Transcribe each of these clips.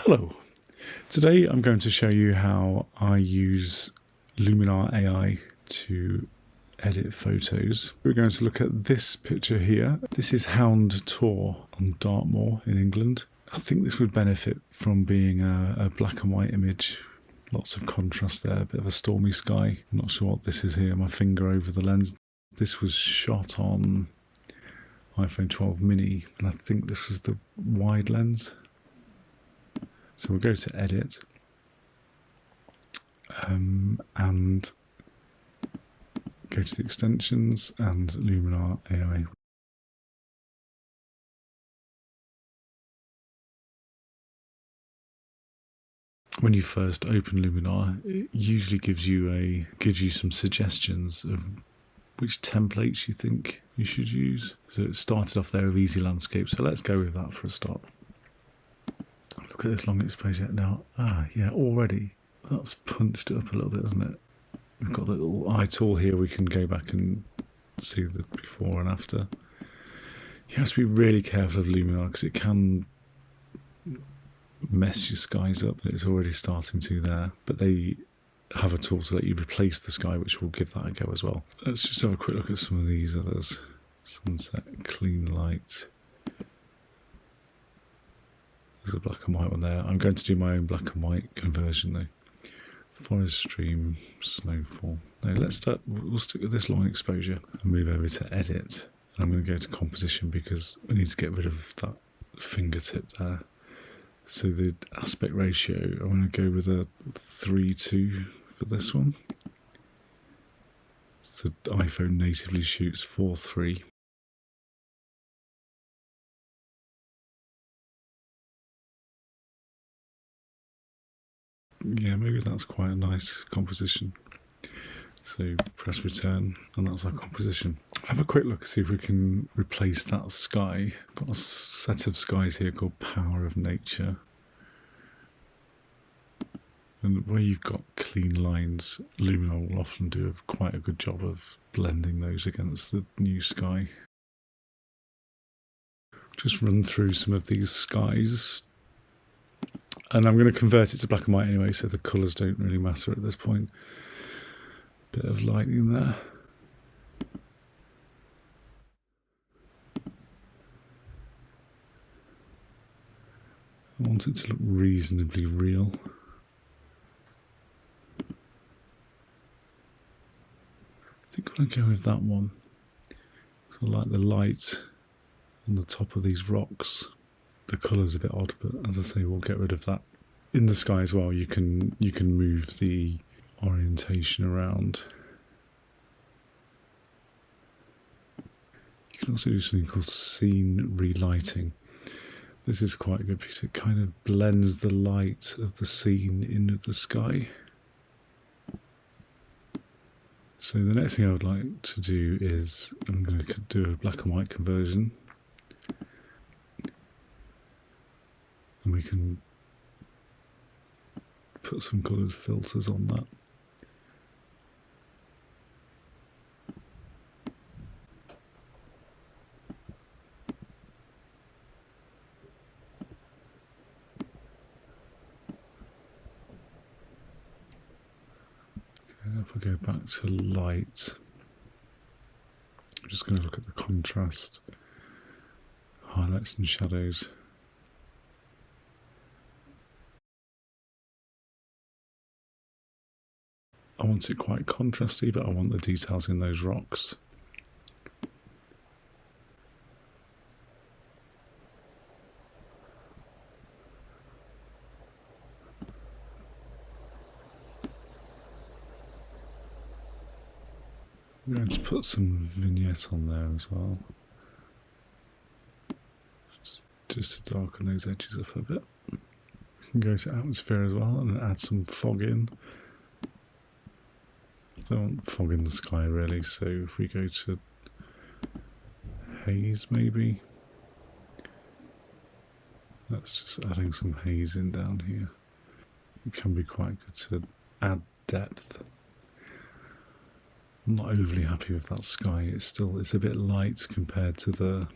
Hello. Today I'm going to show you how I use Luminar AI to edit photos. We're going to look at this picture here. This is Hound Tor on Dartmoor in England. I think this would benefit from being a black and white image. Lots of contrast there, a bit of a stormy sky. I'm not sure what this is here, my finger over the lens. This was shot on iPhone 12 mini, and I think this was the wide lens. So we'll go to edit and go to the extensions and Luminar AI. When you first open Luminar, it usually gives you some suggestions of which templates you think you should use. So it started off there with easy landscape, so let's go with that for a start. Look at this long exposure now. Yeah, already that's punched it up a little bit, hasn't it? We've got a little eye tool here. We can go back and see the before and after. You have to be really careful of Luminar because it can mess your skies up. It's already starting to there, but they have a tool to let you replace the sky, which will give that a go as well. Let's just have a quick look at some of these others. Sunset, clean light. There's a black and white one there. I'm going to do my own black and white conversion though. Forest stream, snowfall. Now we'll stick with this long exposure and move over to edit. And I'm going to go to composition because we need to get rid of that fingertip there. So the aspect ratio, I'm going to go with a 3:2 for this one. So the iPhone natively shoots 4:3. Yeah, maybe that's quite a nice composition. So press return, and that's our composition. Have a quick look, see if we can replace that sky. Got a set of skies here called Power of Nature. And where you've got clean lines, Luminar will often do quite a good job of blending those against the new sky. Just run through some of these skies. And I'm going to convert it to black and white anyway, so the colours don't really matter at this point. Bit of lighting there. I want it to look reasonably real. I think I'm going to go with that one. So I like the light on the top of these rocks. The colour's a bit odd, but as I say, we'll get rid of that. In the sky as well, you can move the orientation around. You can also do something called scene relighting. This is quite good because it kind of blends the light of the scene into the sky. So the next thing I would like to do is I'm going to do a black and white conversion. And we can put some coloured filters on that. Okay, if I go back to light, I'm just going to look at the contrast, highlights and shadows. I want it quite contrasty, but I want the details in those rocks. I'm going to put some vignette on there as well, just to darken those edges up a bit. We can go to atmosphere as well and add some fog in. I don't want fog in the sky really, so if we go to haze maybe, that's just adding some haze in down here. It can be quite good to add depth. I'm not overly happy with that sky. It's a bit light compared to the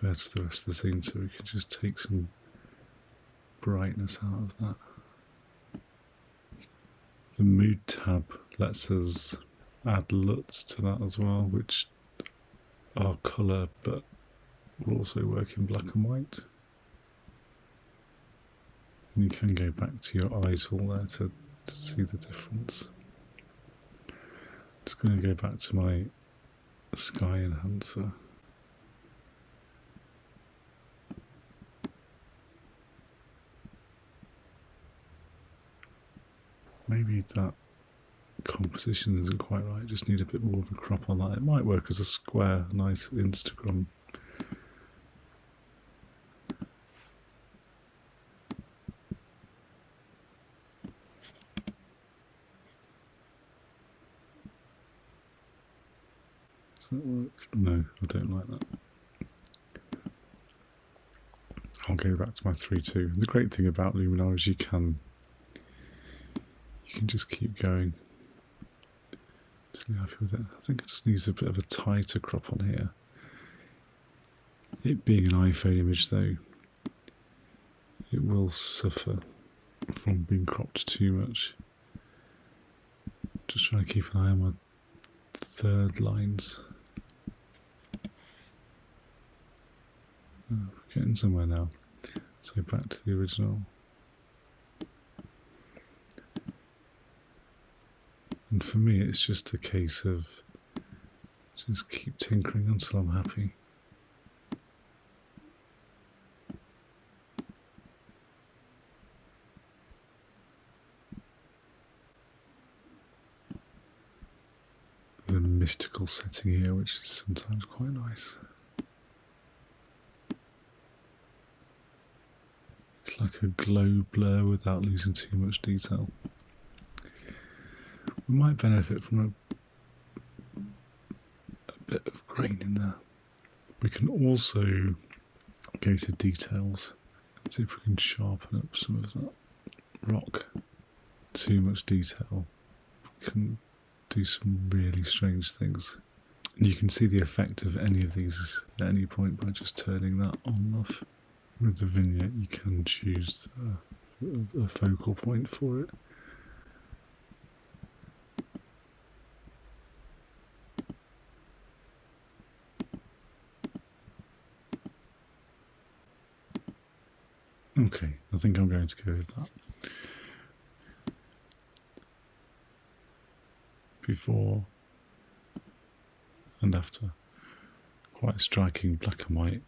rest of the scene, so we could just take some brightness out of that. The mood tab lets us add LUTs to that as well, which are colour but will also work in black and white. And you can go back to your eye tool there to see the difference. Just going to go back to my sky enhancer. Maybe that composition isn't quite right, just need a bit more of a crop on that. It might work as a square, nice Instagram. Does that work? No, I don't like that. I'll go back to my 3.2. The great thing about Luminar is you can just keep going until you're happy with it. I think I just need a bit of a tighter crop on here. It being an iPhone image though, it will suffer from being cropped too much. Just trying to keep an eye on my third lines. Oh, we're getting somewhere now. So back to the original. And for me, it's just a case of just keep tinkering until I'm happy. There's a mystical setting here, which is sometimes quite nice. It's like a glow blur without losing too much detail. We might benefit from a bit of grain in there. We can also go to details and see if we can sharpen up some of that rock. Too much detail can do some really strange things. And you can see the effect of any of these at any point by just turning that on and off. With the vignette you can choose a focal point for it. Okay, I think I'm going to go with that. Before and after. Quite a striking black and white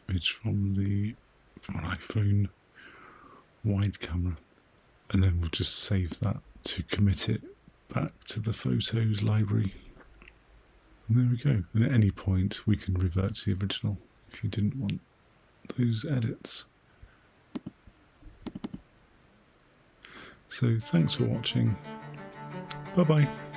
image from an iPhone wide camera. And then we'll just save that to commit it back to the photos library. And there we go. And at any point we can revert to the original if you didn't want those edits. So thanks for watching. Bye bye.